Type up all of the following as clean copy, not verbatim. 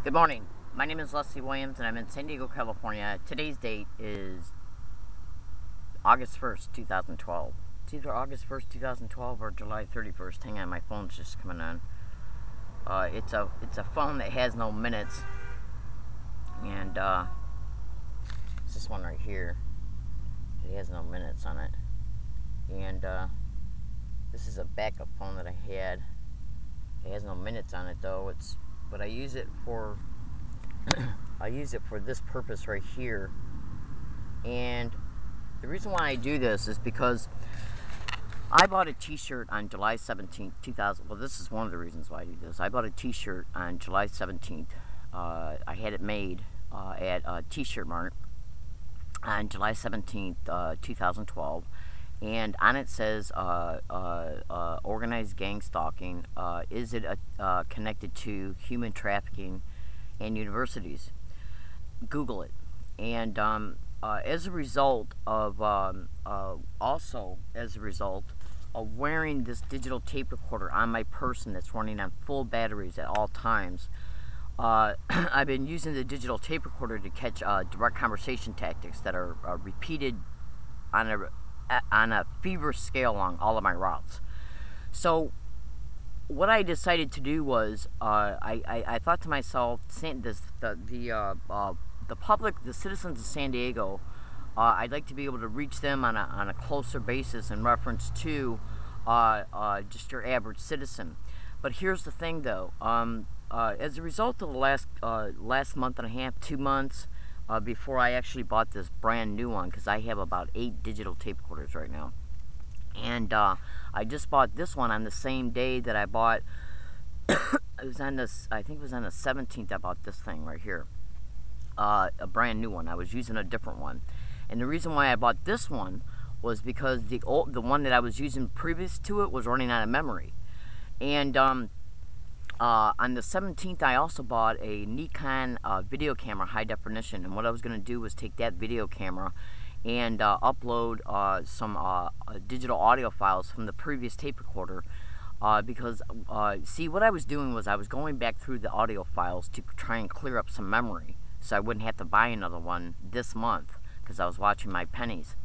Good morning. My name is Leslie Williams and I'm in San Diego, California. Today's date is August 1st, 2012. It's either August 1st, 2012 or July 31st. Hang on, my phone's just coming on. It's a phone that has no minutes. And it's this one right here. It has no minutes on it. And this is a backup phone that I had. It has no minutes on it though. But I use it for this purpose right here. And the reason why I do this is because I bought a t-shirt on July 17th, 2000. Well, this is one of the reasons why I do this. I bought a t-shirt on July 17th. I had it made at T-Shirt Mart on July 17th, 2012. And on it says, organized gang stalking. Is it connected to human trafficking and universities? Google it. And as a result of, also as a result of wearing this digital tape recorder on my person that's running on full batteries at all times, I've been using the digital tape recorder to catch direct conversation tactics that are repeated on a feverish scale along all of my routes. So what I decided to do was I thought to myself, the public, the citizens of San Diego, I'd like to be able to reach them on a closer basis in reference to just your average citizen. But here's the thing though, as a result of the last month and a half, 2 months, before I actually bought this brand new one, because I have about 8 digital tape recorders right now. And I just bought this one on the same day that I bought, it was on this, I think it was on the 17th I bought this thing right here. A brand new one. I was using a different one. And the reason why I bought this one was because the one that I was using previous to it was running out of memory. And on the 17th, I also bought a Nikon video camera, high definition, and what I was going to do was take that video camera and upload some digital audio files from the previous tape recorder, because see, what I was doing was I was going back through the audio files to try and clear up some memory so I wouldn't have to buy another one this month, because I was watching my pennies.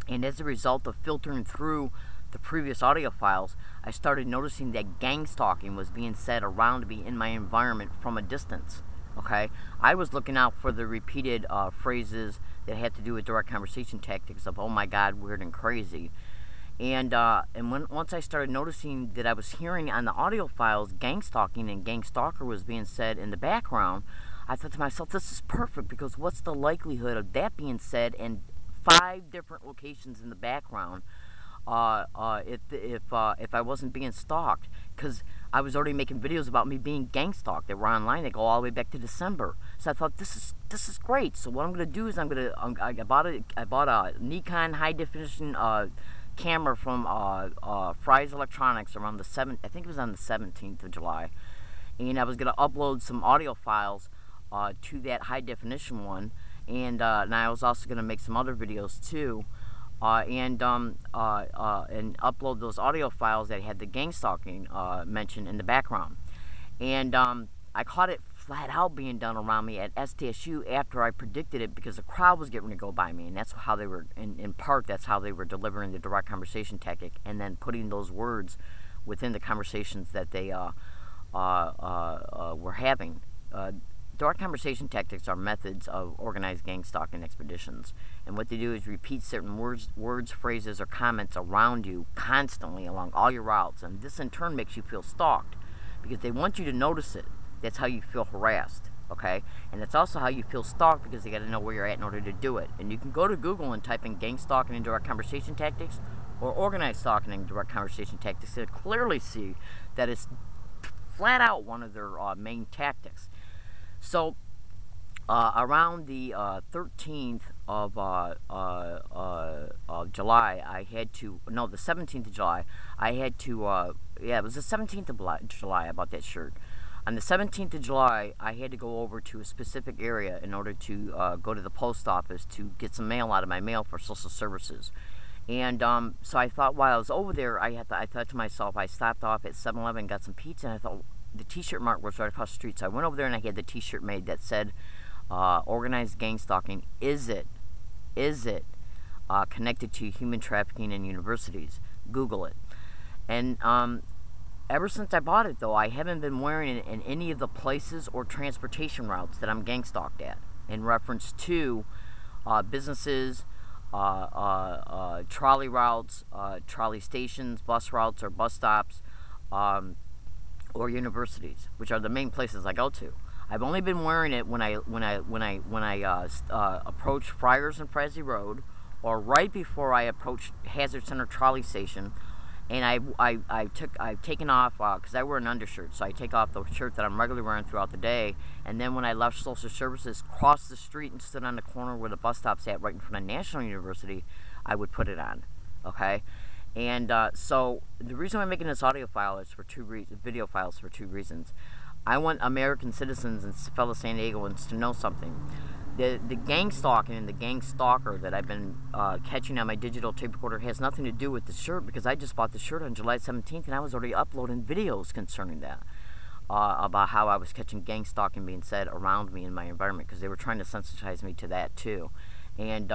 And as a result of filtering through the previous audio files, I started noticing that gang stalking was being said around me in my environment from a distance. Okay, I was looking out for the repeated phrases that had to do with direct conversation tactics of "oh my God, weird and crazy," and once I started noticing that I was hearing on the audio files gang stalking and gang stalker was being said in the background, I thought to myself, this is perfect, because what's the likelihood of that being said in 5 different locations in the background? If I wasn't being stalked, because I was already making videos about me being gang stalked that were online. They go all the way back to December. So I thought, this is great. So what I'm gonna do is I bought a Nikon high definition camera from Fry's Electronics around the 7th. I think it was on the 17th of July, and I was gonna upload some audio files to that high definition one, and I was also gonna make some other videos too. And upload those audio files that had the gang stalking mentioned in the background. And I caught it flat out being done around me at SDSU after I predicted it, because the crowd was getting ready to go by me, and that's how they were, in part, that's how they were delivering the direct conversation tactic, and then putting those words within the conversations that they were having. Direct conversation tactics are methods of organized gang stalking expeditions, and what they do is repeat certain words, phrases, or comments around you constantly along all your routes, and this in turn makes you feel stalked, because they want you to notice it. That's how you feel harassed, okay? And it's also how you feel stalked, because they got to know where you're at in order to do it. And you can go to Google and type in gang stalking and direct conversation tactics, or organized stalking and direct conversation tactics, to clearly see that it's flat out one of their main tactics. So, around the 13th of July, I had to, no, the 17th of July, I had to, yeah, it was the 17th of July I bought that shirt. On the 17th of July, I had to go over to a specific area in order to go to the post office to get some mail out of my mail for social services. And so I thought while I was over there, I thought to myself, I stopped off at 7-Eleven, got some pizza, and I thought, the t-shirt mart was right across the street. So I went over there and I had the t-shirt made that said, organized gang stalking, is it connected to human trafficking in universities? Google it. And ever since I bought it, though, I haven't been wearing it in any of the places or transportation routes that I'm gang stalked at, in reference to businesses, trolley routes, trolley stations, bus routes or bus stops, or universities, which are the main places I go to. I've only been wearing it when I approach Friars and Frazee Road, or right before I approach Hazard Center Trolley Station. And I've taken off, because I wear an undershirt, so I take off the shirt that I'm regularly wearing throughout the day, and then when I left social services, crossed the street and stood on the corner where the bus stop's at, right in front of National University, I would put it on, okay? And so the reason I'm making this audio file is for video files for two reasons. I want American citizens and fellow San Diegoans to know something. The gang stalking and the gang stalker that I've been catching on my digital tape recorder has nothing to do with the shirt, because I just bought the shirt on July 17th and I was already uploading videos concerning that, about how I was catching gang stalking being said around me in my environment, because they were trying to sensitize me to that too. And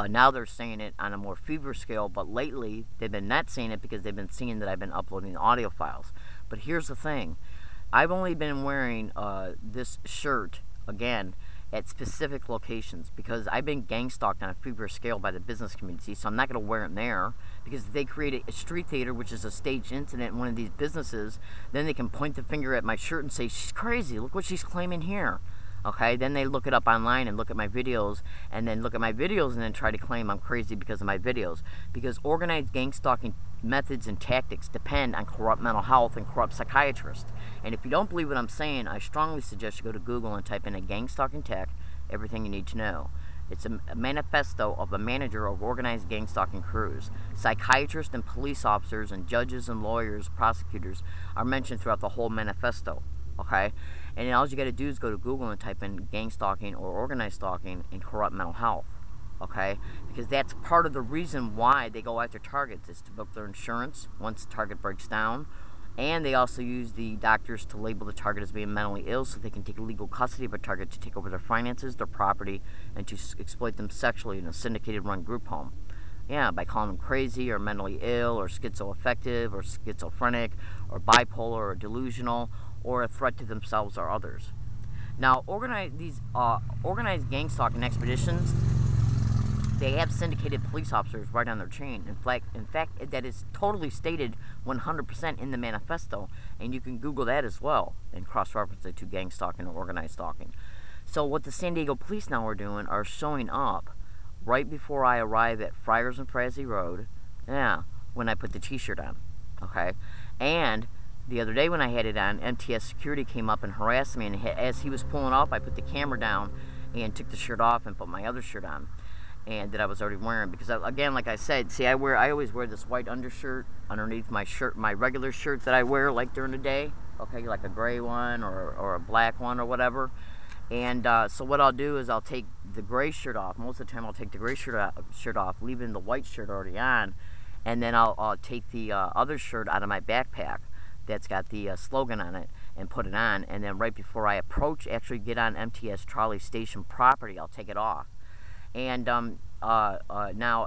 now they're saying it on a more fever scale, but lately they've been not saying it because they've been seeing that I've been uploading audio files. But here's the thing. I've only been wearing this shirt, again, at specific locations, because I've been gang stalked on a fever scale by the business community, so I'm not going to wear it there, because they create a street theater, which is a staged incident in one of these businesses. Then they can point the finger at my shirt and say, she's crazy, look what she's claiming here. Okay, then they look it up online and look at my videos, and then look at my videos and then try to claim I'm crazy because of my videos. Because organized gang stalking methods and tactics depend on corrupt mental health and corrupt psychiatrists. And if you don't believe what I'm saying, I strongly suggest you go to Google and type in a gang stalking tech, everything you need to know. It's a manifesto of a manager of organized gang stalking crews. Psychiatrists and police officers and judges and lawyers, prosecutors are mentioned throughout the whole manifesto. Okay, and all you got to do is go to Google and type in gang stalking or organized stalking and corrupt mental health. Okay, because that's part of the reason why they go after targets, is to book their insurance once the target breaks down, and they also use the doctors to label the target as being mentally ill, so they can take legal custody of a target to take over their finances, their property, and to exploit them sexually in a syndicated run group home. Yeah, by calling them crazy or mentally ill or schizoaffective or schizophrenic or bipolar or delusional, or a threat to themselves or others. Now, organized gang stalking expeditions, they have syndicated police officers right on their chain. In fact, that is totally stated 100% in the manifesto, and you can Google that as well and cross-reference it to gang stalking or organized stalking. So what the San Diego police now are doing are showing up right before I arrive at Friars and Frazee Road, when I put the t-shirt on, okay? And the other day when I had it on, MTS security came up and harassed me, and as he was pulling off, I put the camera down and took the shirt off and put my other shirt on, and that I was already wearing, because again, like I said, see, I always wear this white undershirt underneath my shirt, my regular shirt that I wear like during the day, okay, like a gray one or a black one or whatever. And so what I'll do is I'll take the gray shirt off. Most of the time I'll take the gray shirt off, leaving the white shirt already on, and then I'll take the other shirt out of my backpack that's got the slogan on it and put it on, and then right before I actually get on MTS trolley station property, I'll take it off. And now,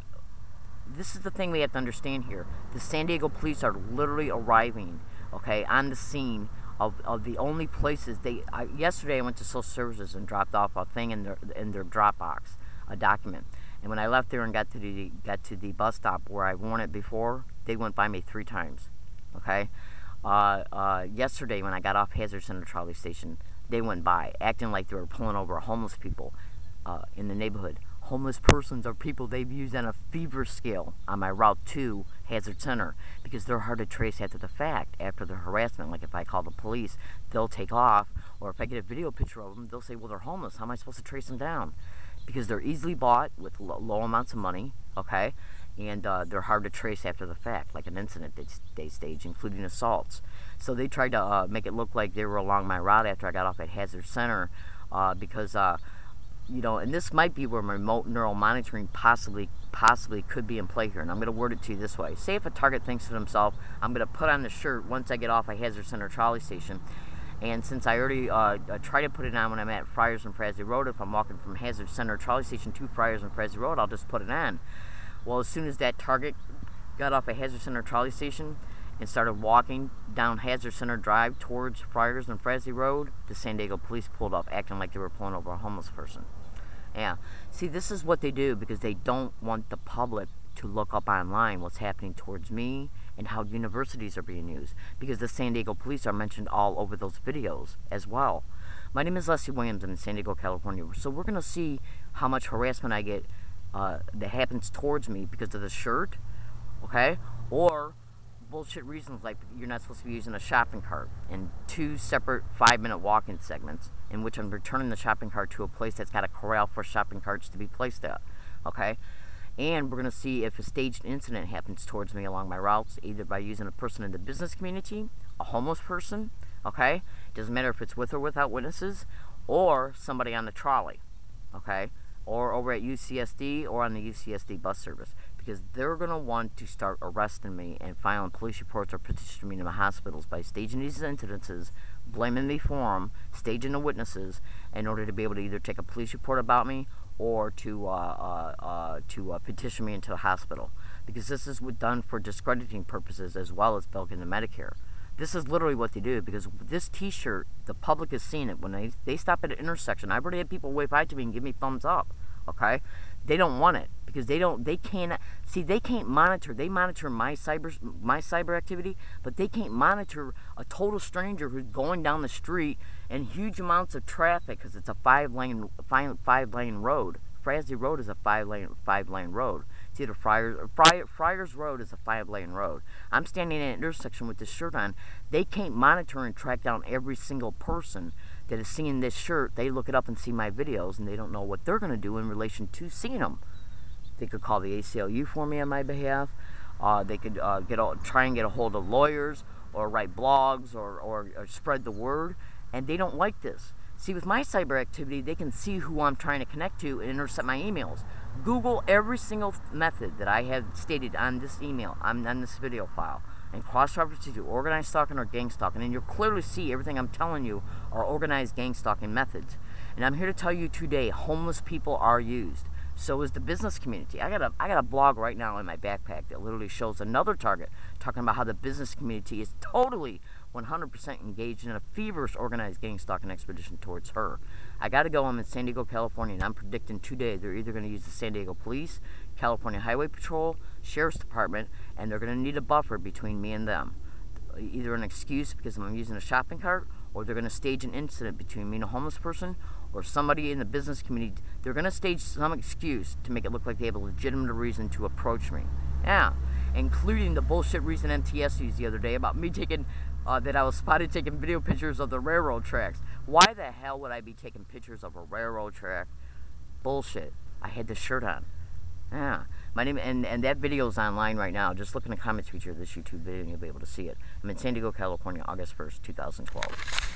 this is the thing we have to understand here. The San Diego police are literally arriving, okay, on the scene of the only places yesterday I went to social services and dropped off a thing in their Dropbox, a document. And when I left there and got to the bus stop where I've worn it before, they went by me 3 times, okay? Yesterday when I got off Hazard Center trolley station, they went by, acting like they were pulling over homeless people in the neighborhood. Homeless persons are people they've used on a fever scale on my route to Hazard Center, because they're hard to trace after the fact, after the harassment. Like if I call the police, they'll take off, or if I get a video picture of them, they'll say, well, they're homeless. How am I supposed to trace them down? Because they're easily bought with low amounts of money, okay? And they're hard to trace after the fact, like an incident they stage, including assaults. So they tried to make it look like they were along my route after I got off at Hazard Center, because you know, and this might be where remote neural monitoring possibly could be in play here. And I'm going to word it to you this way. Say if a target thinks to himself, I'm going to put on the shirt once I get off a Hazard Center trolley station. And since I already try to put it on when I'm at Friars and Frazee Road, if I'm walking from Hazard Center trolley station to Friars and Frazee Road, I'll just put it on. Well, as soon as that target got off a Hazard Center trolley station and started walking down Hazard Center Drive towards Friars and Frazee Road, the San Diego police pulled up, acting like they were pulling over a homeless person. Yeah, see, this is what they do because they don't want the public to look up online what's happening towards me and how universities are being used, because the San Diego police are mentioned all over those videos as well. My name is Leslie Williams. I'm in San Diego, California. So we're going to see how much harassment I get that happens towards me because of the shirt, okay? Or bullshit reasons like you're not supposed to be using a shopping cart, and 2 separate 5-minute walk-in segments in which I'm returning the shopping cart to a place that's got a corral for shopping carts to be placed at, okay? And we're going to see if a staged incident happens towards me along my routes, either by using a person in the business community, a homeless person, okay? Doesn't matter if it's with or without witnesses, or somebody on the trolley, okay? Or over at UCSD or on the UCSD bus service, because they're going to want to start arresting me and filing police reports or petitioning me to the hospitals by staging these incidences, blaming me for them, staging the witnesses, in order to be able to either take a police report about me or to petition me into the hospital, because this is done for discrediting purposes as well as billing the Medicare. This is literally what they do, because this t-shirt, the public has seen it. When they stop at an intersection, I've already had people wave hi to me and give me thumbs up, okay? They don't want it, because they can't monitor. They monitor my cyber activity, but they can't monitor a total stranger who's going down the street in huge amounts of traffic, because it's a five-lane road. Frazee Road is a five-lane road. It's either Friars Road is a 5-lane road. I'm standing at an intersection with this shirt on. They can't monitor and track down every single person that is seeing this shirt. They look it up and see my videos, and they don't know what they're going to do in relation to seeing them. They could call the ACLU for me on my behalf. They could try and get a hold of lawyers, or write blogs, or spread the word, and they don't like this. See, with my cyber activity, they can see who I'm trying to connect to and intercept my emails. Google every single method that I have stated on this email, on this video file, and cross-reference it to organized stalking or gang stalking, and you'll clearly see everything I'm telling you are organized gang stalking methods. And I'm here to tell you today, homeless people are used. So is the business community. I got a blog right now in my backpack that literally shows another target talking about how the business community is totally 100% engaged in a feverish organized gang stalking expedition towards her. I got to go. I'm in San Diego, California, and I'm predicting today they're either going to use the San Diego Police, California Highway Patrol, Sheriff's Department, and they're going to need a buffer between me and them. Either an excuse because I'm using a shopping cart, or they're going to stage an incident between me and a homeless person, or somebody in the business community. They're going to stage some excuse to make it look like they have a legitimate reason to approach me. Yeah, including the bullshit reason MTS used the other day about me taking, that I was spotted taking video pictures of the railroad tracks. Why the hell would I be taking pictures of a railroad track? Bullshit. I had this shirt on. Yeah, my name, and that video is online right now. Just look in the comments feature of this YouTube video and you'll be able to see it. I'm in San Diego, California, August 1st, 2012.